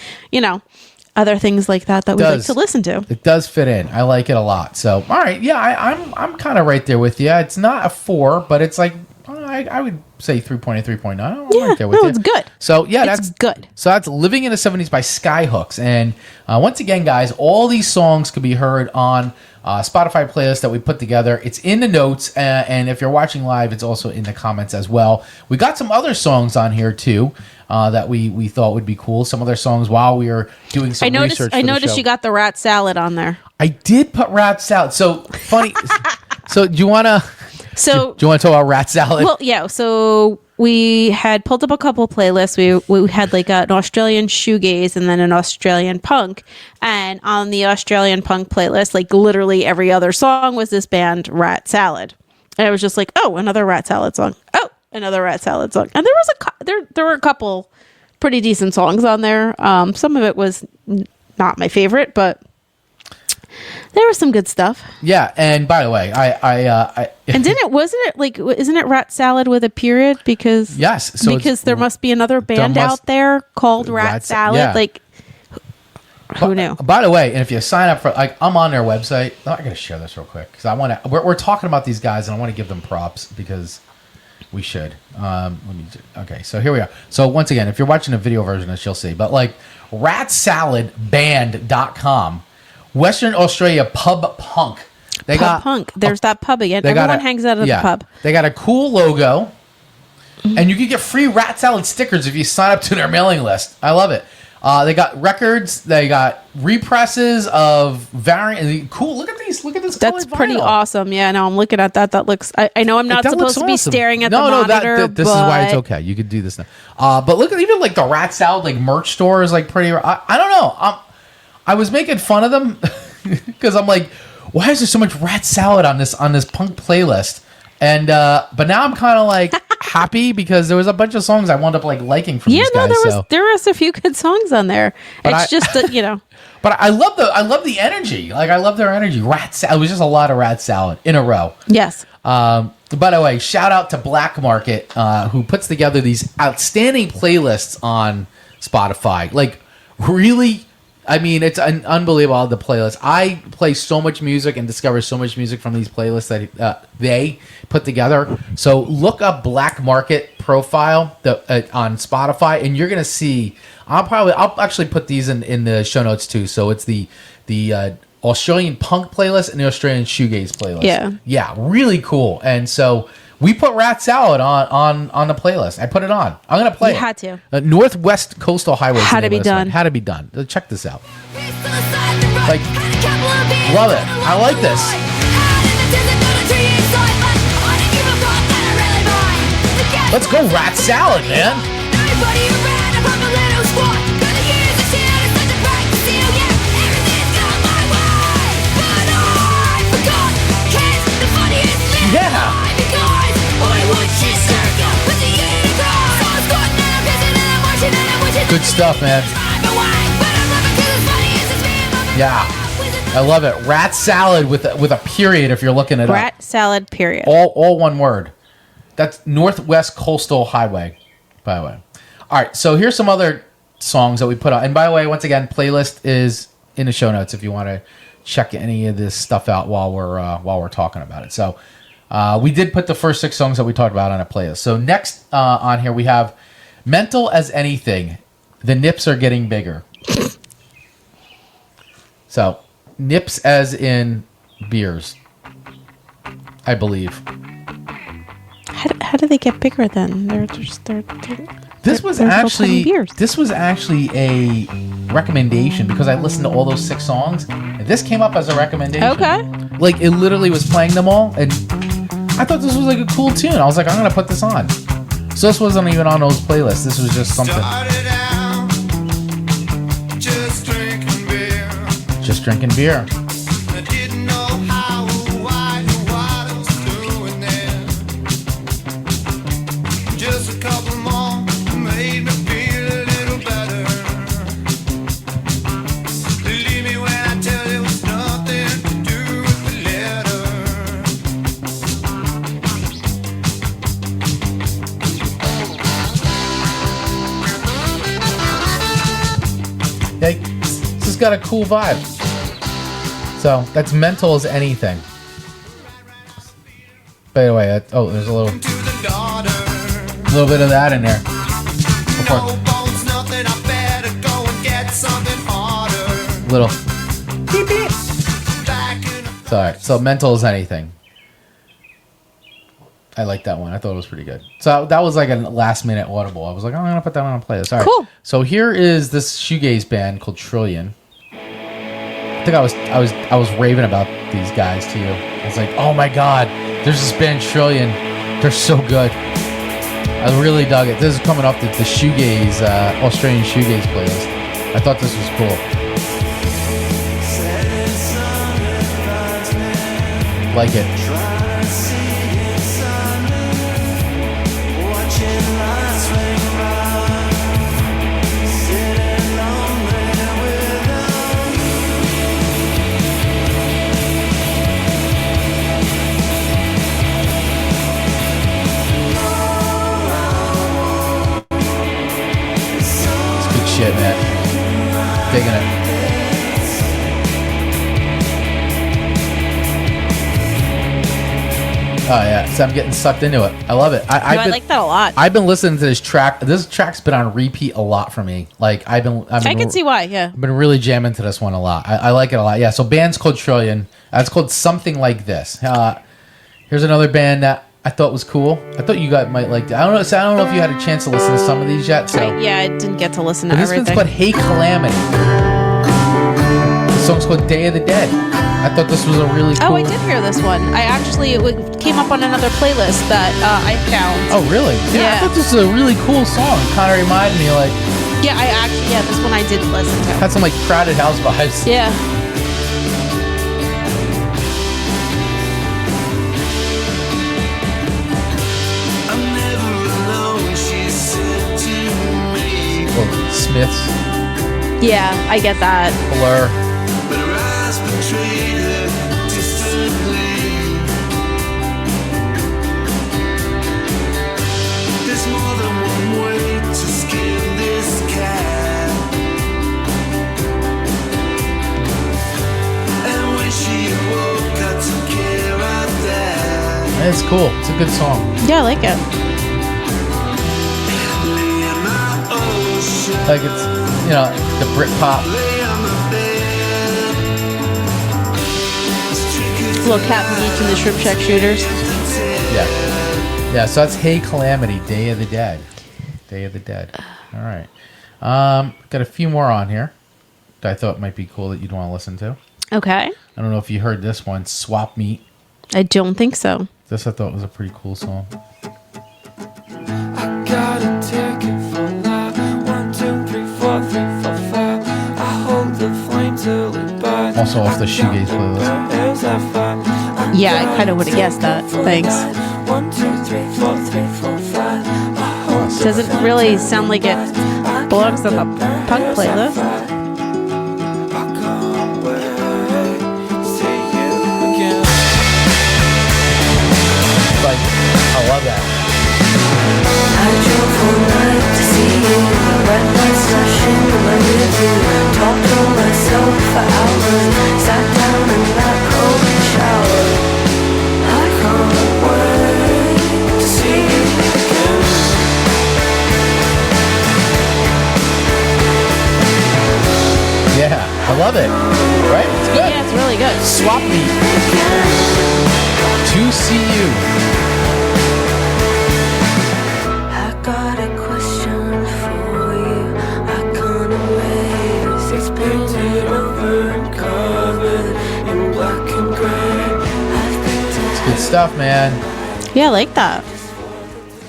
other things like that we like to listen to. It does fit in. I like it a lot. So, all right, yeah, I'm kind of right there with you. It's not a 4, but it's like I would say 3.8, 3.9. I'm right there with you. It's good. So yeah, that's good. So that's Living in the 70s by Skyhooks. And once again, guys, all these songs can be heard on Spotify playlist that we put together. It's in the notes, and if you're watching live, it's also in the comments as well. We got some other songs on here too. That we thought would be cool. Some other songs while we were doing some research. I noticed you got the rat salad on there. I did put rat salad. So funny. So do you want to? So do you want to talk about rat salad? Well, yeah. So we had pulled up a couple playlists. We had like an Australian shoegaze and then an Australian punk. And on the Australian punk playlist, like literally every other song was this band Rat Salad. And I was just like, oh, another Rat Salad song. Oh, another Rat Salad song. And there was there were a couple pretty decent songs on there. Some of it was not my favorite, but there was some good stuff. Yeah, and by the way, I and isn't it Rat Salad with a period? Because yes, so because there must be another band out there called Rat Salad. Yeah. Like, who knew? By the way, and if you sign up for, like, I'm on their website. Oh, I gotta share this real quick because I want to. We're talking about these guys, and I want to give them props because we should. Okay, so here we are. So once again, if you're watching a video version of this, you'll see. But like ratsaladband.com. Western Australia pub punk. They got punk. There's that pub again. Everyone hangs out at the pub. They got a cool logo, and you can get free Rat Salad stickers if you sign up to their mailing list. I love it. They got records. They got represses of variant. Cool. Look at these. Look at this. That's pretty awesome. Yeah. No, I'm looking at that. That looks. I know I'm not supposed to be staring at the monitor. This is why it's okay. You could do this now. But look at even like the Rat Salad like merch store is like pretty. I don't know. I was making fun of them because I'm like, why is there so much Rat Salad on this punk playlist? And but now I'm kind of like happy because there was a bunch of songs I wound up like liking from these guys. There was a few good songs on there. It's just that, you know. But I love the energy. Like I love their energy. Rat Salad. It was just a lot of Rat Salad in a row. Yes. By the way, shout out to Black Market who puts together these outstanding playlists on Spotify. Like really. I mean, it's unbelievable, the playlist. I play so much music and discover so much music from these playlists that they put together. So look up Black Market profile on Spotify, and you're going to see... I'll actually put these in the show notes, too. So it's the Australian punk playlist and the Australian shoegaze playlist. Yeah. Yeah, really cool. And so... we put Rat Salad on the playlist. I put it on. I'm going to play it. You had to. Northwest Coastal Highway. Had to be done. Had to be done. Check this out. Like, love it. I like this. Let's go Rat Salad, man. Yeah. Good stuff, man. Yeah, I love it. Rat Salad with a period. If you're looking at Rat Salad period. All one word. That's Northwest Coastal Highway. By the way. All right. So here's some other songs that we put on. And by the way, once again, playlist is in the show notes if you want to check any of this stuff out while we're talking about it. So. We did put the first 6 songs that we talked about on a playlist. So next on here we have Mental as Anything. The nips are getting bigger. So nips as in beers, I believe. How do they get bigger then? This was actually a recommendation because I listened to all those 6 songs. And this came up as a recommendation. Okay. Like it literally was playing them all, and I thought this was like a cool tune. I was like, I'm gonna put this on. So this wasn't even on those playlists. This was just something. Just drinking beer. I didn't know how or why what I was doing there. Just a couple more made me feel a little better. Believe me when I tell you it's nothing to do with the letter. Hey, this has got a cool vibe. So that's Mental as Anything. By the way, there's a little bit of that in there. Little. Beep, beep. Sorry. So Mental as Anything. I like that one. I thought it was pretty good. So that was like a last minute audible. I was like, I'm gonna put that on a playlist. All right. Cool. So here is this shoegaze band called Trillion. I think I was raving about these guys to you. I was like, oh my god, there's this band Trillion. They're so good. I really dug it. This is coming up the shoegaze, Australian shoegaze playlist. I thought this was cool. Like it. Digging it. Oh yeah, so I'm getting sucked into it. I love it. I like that a lot. I've been listening to this track. This track's been on repeat a lot for me. Like I can see why. Yeah, I've been really jamming to this one a lot. I like it a lot. Yeah. So band's called Trillion. It's called Something Like This. Here's another band that I thought was cool. I thought you guys might like it. I don't know. So I don't know if you had a chance to listen to some of these yet. So I didn't get to listen to everything. This one's called Hey Calamity. The song's called Day of the Dead. I thought this was a really cool... Oh, I did hear this one. It came up on another playlist that I found. Oh, really? Yeah. I thought this was a really cool song. It kind of reminded me like... Yeah, this one I did listen to. Had some like Crowded House vibes. Yeah. I'm never alone, she said to me. Well, Smiths. Yeah, I get that. Blur. But her eyes betrayed her distantly. There's more than one way to skin this cat. And when she awoke, I took care of that. It's cool. It's a good song. Yeah, I like it. Lay in my ocean. Like it's, the Britpop. Lay on my bed. Little Cat Beach and the Shrimp Shack Shooters. Yeah. Yeah, so that's Hey Calamity, Day of the Dead. Day of the Dead. All right. Got a few more on here that I thought might be cool that you'd want to listen to. Okay. I don't know if you heard this one, Swap Meet. I don't think so. This I thought was a pretty cool song. I got a ticket for life. 1, 2, 3, 4, 3, 4, 5. I hold the flame till it burns. Also off the Shoegaze playlist. Yeah, I kind of would have guessed that. Thanks. 1, 2, 3, 4, 3, 4, 5. Doesn't really sound like it belongs on the punk playlist. I can't wait to see you again. Like, I love that. I drove all night to see you. Red lights flashing in my rearview. Talked to myself for hours. Sat down in that cold shower. I can't wait to see you again. Yeah, I love it. Right? It's good. Yeah, it's really good. Swap Meet. To see you. I got a question for you. I can't erase. It's painted over and covered in black and gray. It's good stuff, man. Yeah, I like that.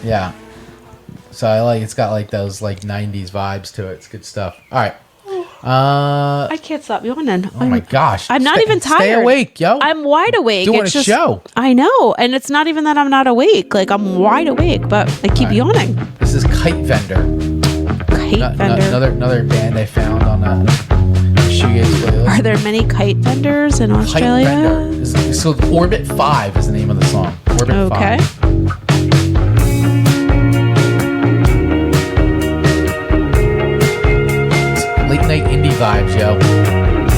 Yeah. So I like it's got like those like 90s vibes to it. It's good stuff. All right. I can't stop yawning. Oh my gosh. I'm not even tired. Stay awake, yo. I'm wide awake. Doing it's a show. I know. And it's not even that I'm not awake. Like, I'm wide awake, but I keep yawning. This is Kite Vendor. Kite vendor. Another band I found on the Shoegaze playlist. Are there many kite vendors in Australia? Kite Vendor. So Orbit 5 is the name of the song. Orbit 5. Late night indie vibes, yo.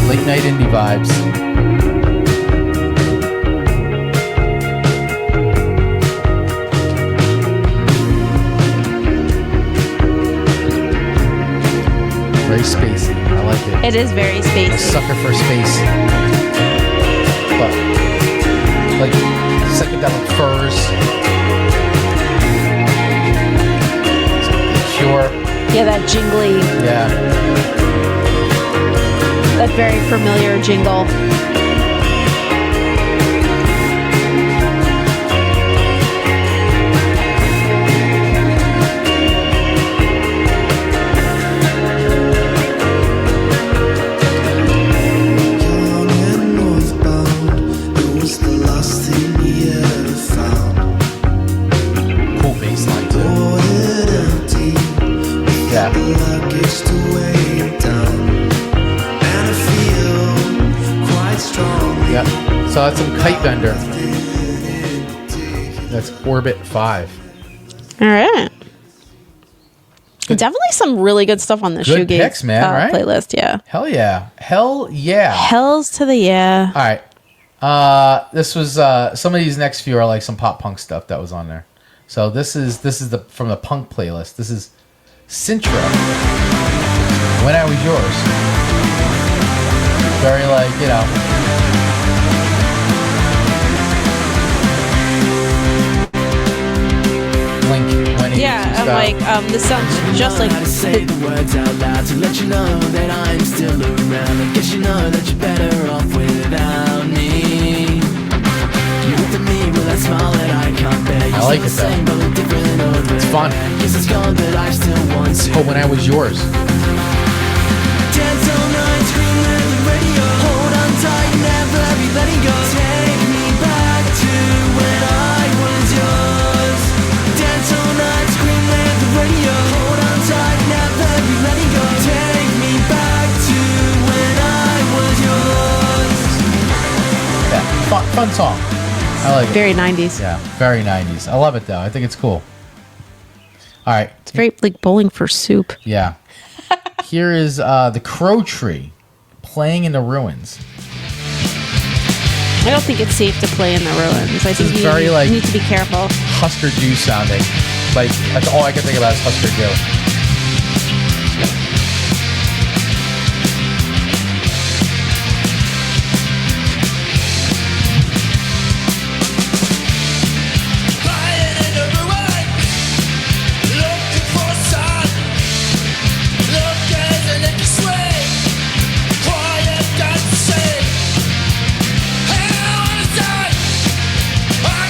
Late night indie vibes. Very spacey. I like it. It is very A spacey. sucker for space. But, like, psychedelic furs. Sure. Yeah, that jingly, Yeah. that very familiar jingle. Young and northbound, it was the last thing he ever found. Cool bass line, too. Boarded empty, Yeah. luggage to weigh him down. And I feel quite strong. Yeah. So that's some Kite Vendor. That's Orbit 5. All right. Definitely some really good stuff on the Good shoegaze picks, man, right? playlist. Yeah. Hell yeah. Hell yeah. Hells to the yeah. All right. This was some of these next few are like some pop punk stuff that was on there. So this is the from the punk playlist. This is Sintra. When I Was Yours. Very like, you know. Blink, Winnie. Yeah, I'm like, this sounds just like. I say the words out loud to let you know that I'm still around. I guess you know that you're better off without me. You look at me with that smile that I can't bear. I like it though. It's fun. Yes, it's gone, but I still want to. Oh, When I Was Yours. Dance all night, scream at the radio. Hold on tight, never be letting go. Take me back to when I was yours. Dance all night, scream at the radio. Hold on tight, never be letting go. Take me back to when I was yours. Yeah, fun song. I like it. Very 90s. Yeah, very 90s. I love it though. I think it's cool. All right. It's very like Bowling for Soup. Yeah. Here is the Crow Tree playing in the ruins. I don't think it's safe to play in the ruins. I think is very, like, you need to be careful. Husker Du sounding. Like, that's all I can think about is Husker Du.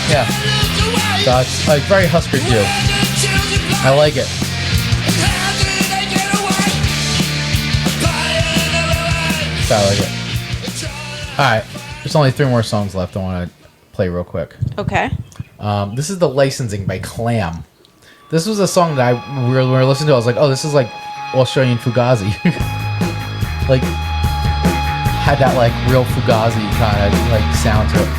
Yeah. So it's like very Husker Du. I like it. So I like it. Alright. There's only 3 more songs left I want to play real quick. Okay. This is The Licensing by Clam. This was a song that we were listening to. I was like, oh, this is like Australian Fugazi. Like, had that like real Fugazi kind of like sound to it.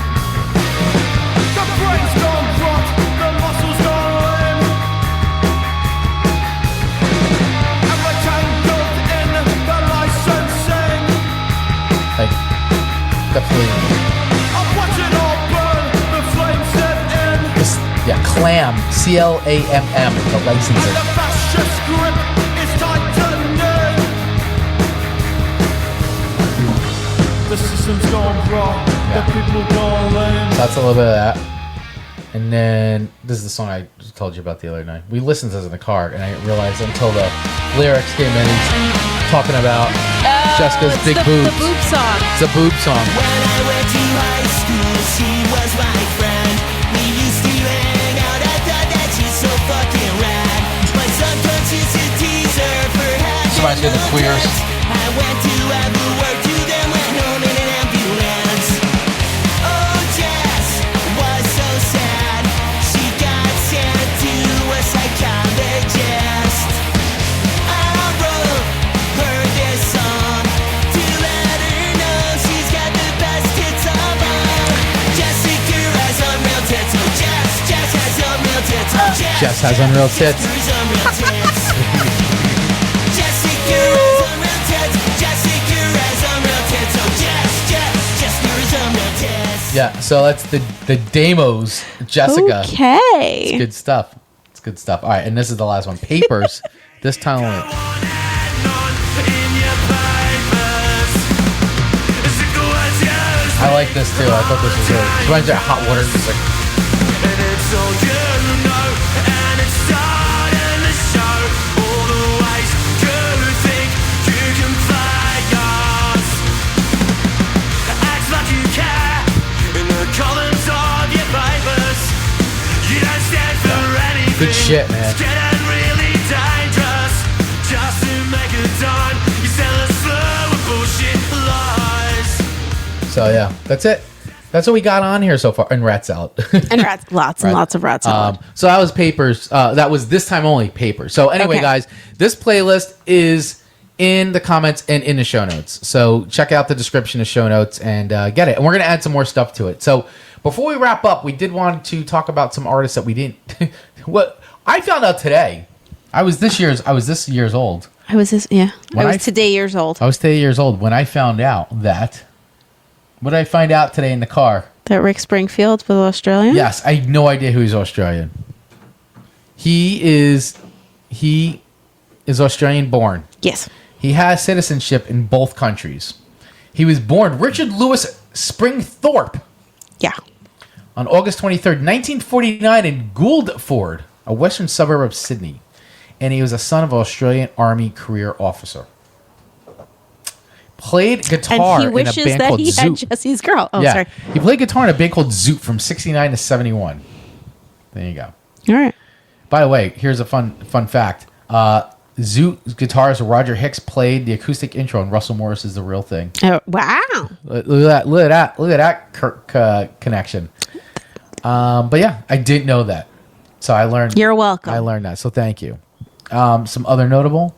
Like, definitely. This, yeah, Clam, C-L-A-M-M, The Licensing. The system's gone wrong. The people gone lame. So that's a little bit of that. And then this is the song I told you about the other night. We listened to this in the car, and I didn't realize until the lyrics came in, he's talking about Jessica's big boobs. The boob song. It's a boob song. When I went to high school, she was my friend. We used to hang out. I thought that she's so fucking rad. My son comes used to tease her for having. This reminds me of the Queers. I went to have a word to them, went home in an ambulance. Oh, Jess was so sad. She got sent to a psychologist. I wrote her this song to let her know she's got the best hits of all. Jessica has unreal tits. Oh, Jess has unreal tits. Oh, Jess has unreal tits. Jessica has unreal tits. Jessica has unreal tits. Oh, Jessica has unreal tits. Yeah, so that's the Demos, Jessica. Okay. It's good stuff. It's good stuff. All right, and this is the last one. Papers. This time only. I like this too. I thought this was good. It reminds me of hot water music. Good shit, man. So yeah, that's it. That's what we got on here so far. And Rat Salad. And lots and lots of rat salad. So that was Papers. That was this time only Papers. So anyway, Okay. guys, this playlist is in the comments and in the show notes. So check out the description of show notes and get it. And we're going to add some more stuff to it. So before we wrap up, we did want to talk about some artists that we didn't. What I found out today. I was this year's old. I was today years old. I was today years old when I found out that. What did I find out today in the car? That Rick Springfield was Australian? Yes, I had no idea who he's Australian. He is Australian born. Yes. He has citizenship in both countries. He was born Richard Lewis Springthorpe. Yeah. On August 23rd, 1949 in Gouldford, a western suburb of Sydney. And he was a son of an Australian Army career officer. Played guitar and he wishes in a band that called he Zoot. had Jesse's girl. Oh, yeah. sorry. He played guitar in a band called Zoot from 69 to 71. There you go. All right. By the way, here's a fun fact. Zoot guitarist Roger Hicks played the acoustic intro, and Russell Morris is the real thing. Oh, wow. Look at that connection. But yeah, I didn't know that. So I learned. You're welcome. I learned that. So thank you. Some other notable.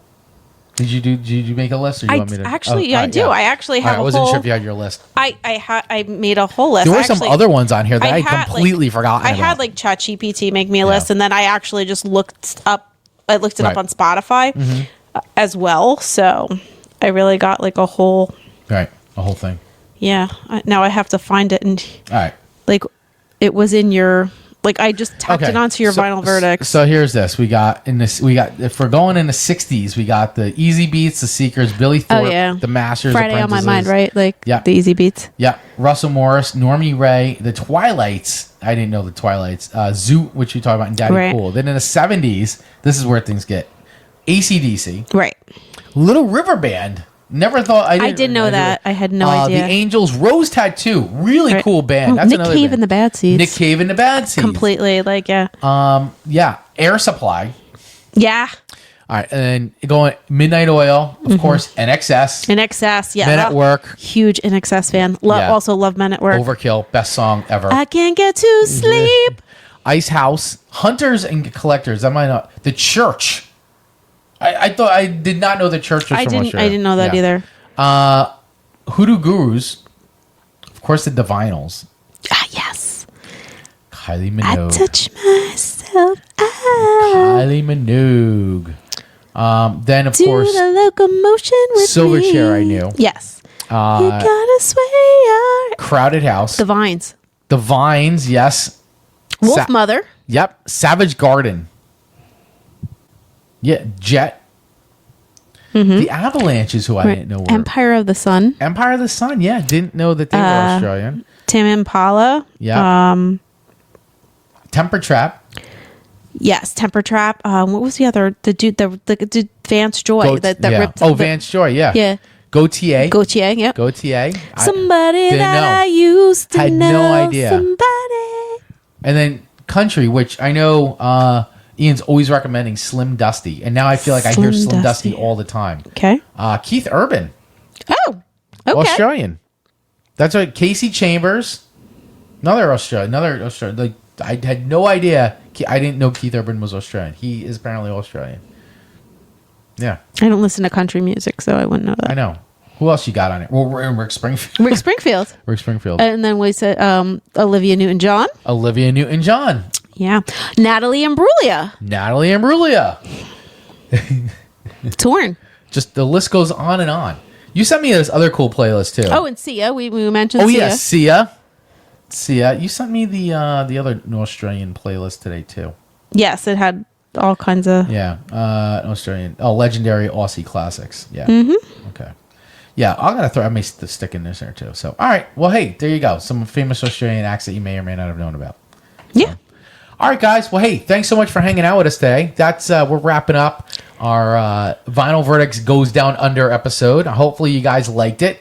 Did you make a list, or you want me to? Actually, I do. Yeah. I actually have. I wasn't sure if you had your list. I made a whole list. There were some other ones on here that I completely forgot. I had like ChatGPT make me a list, and then I actually just looked up. I looked it up on Spotify as well. So I really got like a whole. Right, a whole thing. Yeah. Now I have to find it, and all right, like it was in your. Like I just tacked it onto your vinyl verdicts. So here's this. We got if we're going in the 60s, we got the Easy Beats, the Seekers, Billy Thorpe, the Masters, Friday on My Mind, right? Like the Easy Beats. Yeah. Russell Morris, Normie Ray, the Twilights. I didn't know the Twilights. Zoot, which you talked about, and Daddy Cool. Then in the 70s, this is where things get. AC/DC. Right. Little River Band. Never thought I didn't know that. I had no idea. The Angels, Rose Tattoo, really cool band. That's Nick Cave and the Bad Seeds. Nick Cave and the Bad Seeds. Completely, like Air Supply. Yeah. All right, and then going Midnight Oil, of course, NXS. NXS, yeah. Men at Work. Huge NXS fan. Also love Men at Work. Overkill, best song ever. I can't get to sleep. Ice House, Hunters and Collectors. I might not. The Church. I did not know the Church was from Australia. I didn't know that either. Hoodoo Gurus, of course, the Divinyls. Ah, yes. Kylie Minogue. I touch myself. Kylie Minogue. Then of course, the locomotion with Silverchair. I knew. Yes. You gotta sway. Crowded House. The Vines. The Vines. Yes. Wolf Mother. Yep. Savage Garden. Yeah, Jet. The Avalanches, who I didn't know were. Empire of the Sun. Empire of the Sun, yeah. Didn't know that they were Australian. Tim Impala. Yeah. Temper Trap. Yes, Temper Trap. What was the other? The dude, Vance Joy. That ripped. Vance Joy, yeah. Yeah. Gautier, yep. Gautier. Somebody that I used to know. Had no idea. Somebody. And then Country, which I know Ian's always recommending Slim Dusty. And now I feel like I hear Slim Dusty all the time. Okay. Keith Urban. Oh, okay. Australian. That's right. Casey Chambers. Another Australian. Like, I had no idea. I didn't know Keith Urban was Australian. He is apparently Australian. Yeah. I don't listen to country music, so I wouldn't know that. I know. Who else you got on it? Well, Rick Springfield. Rick Springfield. Rick Springfield. And then we said Olivia Newton-John. Olivia Newton-John. Yeah. Natalie Imbruglia. Torn. Just the list goes on and on. You sent me this other cool playlist too. Oh, and Sia. We mentioned Sia. Oh, yeah, Sia. Sia. You sent me the other Australian playlist today too. Yes, it had all kinds of... Yeah. Australian. Oh, legendary Aussie classics. Yeah. Mm-hmm. Okay. Yeah, I may stick in this there too. So, all right. Well, hey, there you go. Some famous Australian acts that you may or may not have known about. Yeah. All right, guys. Well, hey, thanks so much for hanging out with us today. That's we're wrapping up our Vinyl Verdicts Goes Down Under episode. Hopefully, you guys liked it.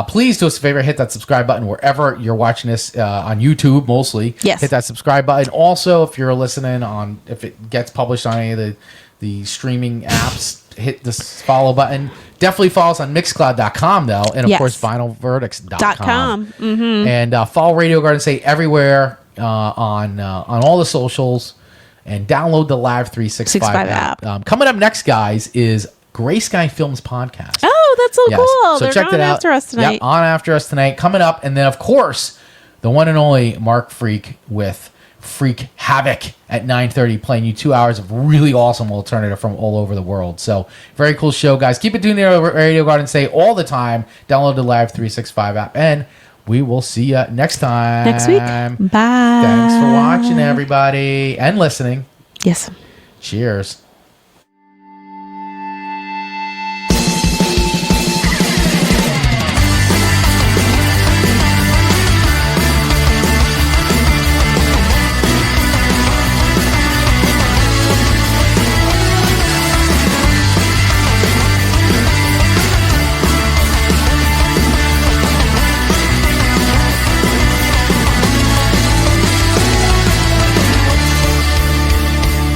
Please do us a favor, hit that subscribe button wherever you're watching this on YouTube, mostly. Yes. Hit that subscribe button. Also, if you're listening on, if it gets published on any of the streaming apps, hit this follow button. Definitely follow us on Mixcloud.com, though, and of course, VinylVerdicts.com. Mm-hmm. And follow Radio Garden State everywhere on all the socials, and download the Live 365 app. Coming up next, guys, is Gray Sky Films podcast. Oh, that's so cool. So They're check on that out. after us tonight. Yep, on after us tonight. Coming up, and then of course, the one and only Mark Freak with freak havoc at 9:30, playing you 2 hours of really awesome alternative from all over the world. So very cool show, guys. Keep it tuned here over at Radio Garden State all the time. Download the Live 365 app, and we will see you next time. Next week. Bye. Thanks for watching, everybody, and listening. Yes. Cheers.